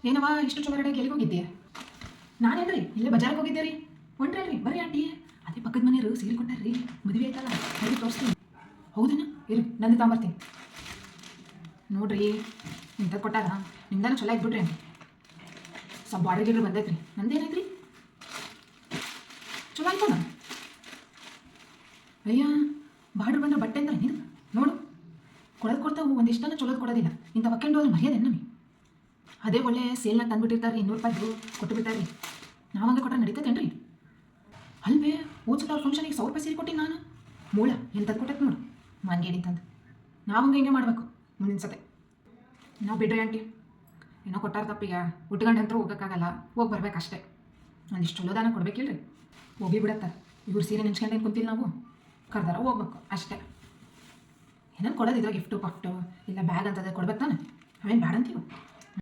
ಏನವ ಇಷ್ಟು ಚಲೋ ರೆಡಿಯಾಗಿ ಎಲ್ಲಿಗೆ ಹೋಗಿದ್ದೆ? ನಾನೇನ್ರಿ ಇಲ್ಲೇ ಬಜಾರಿಗೆ ಹೋಗಿದ್ದೆ ರೀ. ಹೊಂಟ್ರಲ್ರಿ ಬರ್ರಿ ಆಂಟಿ. ಅದೇ ಪಕ್ಕದ ಮನೆಯವರು ಸೀರೆ ಕೊಟ್ಟಾರ್ರಿ, ಮದುವೆ ಆಯ್ತಲ್ಲ ಹಾಗೆ ತೋರಿಸ್ತೀನಿ. ಹೌದೇನ? ಇರು ನಂದು ತಗೊಂಬರ್ತೀನಿ. ನೋಡ್ರಿ ಇಂಥದ್ದು ಕೊಟ್ಟಾರ, ನಿಮ್ದಾನು ಚಲೋ ಆಗ್ಬಿಡ್ರಿ ಆಂಟಿ. ಸ್ವಲ್ಪ ಬಾರ್ಡರ್ ಗಿಡ್ರು ಬಂದೈತ್ರಿ. ನಂದೇನೈತ್ರಿ ಚಲೋ ಆಯ್ತು ನಾನು. ಅಯ್ಯ ಬಾರ್ಡ್ರ್ ಬಂದ್ರೆ ಬಟ್ಟೆ ಅಂದ್ರೆ ನಿನಗೆ ನೋಡು ಕೊಡೋದು ಕೊಡ್ತಾವು, ಒಂದಿಷ್ಟನ್ನು ಚಲೋದು ಕೊಡೋದಿಲ್ಲ. ಇಂಥ ಹೊಕ್ಕೊಂಡು ಹೋದ್ರೆ ಮರ್ಯಾದೆ ನಮಗೆ. ಅದೇ ಒಳ್ಳೆ ಸೇಲ್ನಾಗ ತಂದುಬಿಟ್ಟಿರ್ತಾರೆ, 200 ರೂಪಾಯಿದು ಕೊಟ್ಟು ಬಿಟ್ಟಾರ್ರಿ. ನಾವಂಗೆ ಕೊಟ್ಟರೆ ನಡೀತೈತೇನ್ರಿ? ಅಲ್ವೇ ಓದ್ಸಲ ಅವ್ರ ಫಂಕ್ಷನಿಗೆ 100 ರೂಪಾಯಿ ಸೀರೆ ಕೊಟ್ಟಿನಿ ನಾನು. ಮೂಳ ಎಂಥದ್ದು ಕೊಟ್ಟೈತೆ ನೋಡು ಮನ್ಗೇನಿಂತಂದು. ನಾವಂಗೆ ಹಿಂಗೆ ಮಾಡಬೇಕು ಮುಂದಿನ ಸತೆ. ನಾವು ಬಿಡ್ರಿ ಆಂಟಿ, ಏನೋ ಕೊಟ್ಟಾರ ತಪ್ಪೀಗ ಉಟ್ಗಂಡು ಅಂತ ಹೋಗೋಕ್ಕಾಗಲ್ಲ, ಹೋಗಿ ಬರ್ಬೇಕಷ್ಟೇ. ಒಂದಿಷ್ಟು ಚಲೋ ದಾನ ಕೊಡ್ಬೇಕಿಲ್ರಿ. ಹೋಗಿ ಬಿಡತ್ತಾರೆ ಇವ್ರು ಸೀರೆ ನೆನ್ಸ್ಕೊಂಡೇನು ಕುಂತಿಲ್ಲ, ನಾವು ಕರ್ದಾರ ಹೋಗ್ಬೇಕು ಅಷ್ಟೇ. ಏನೇನು ಕೊಡೋದಿದ್ರೆ ಗಿಫ್ಟು ಪಫ್ಟು ಇಲ್ಲ ಬ್ಯಾಗ್ ಅಂತದೇ ಕೊಡ್ಬೇಕು ತಾನೆ, ಅವೇನು ಬ್ಯಾಡ ಅಂತೀವಿ.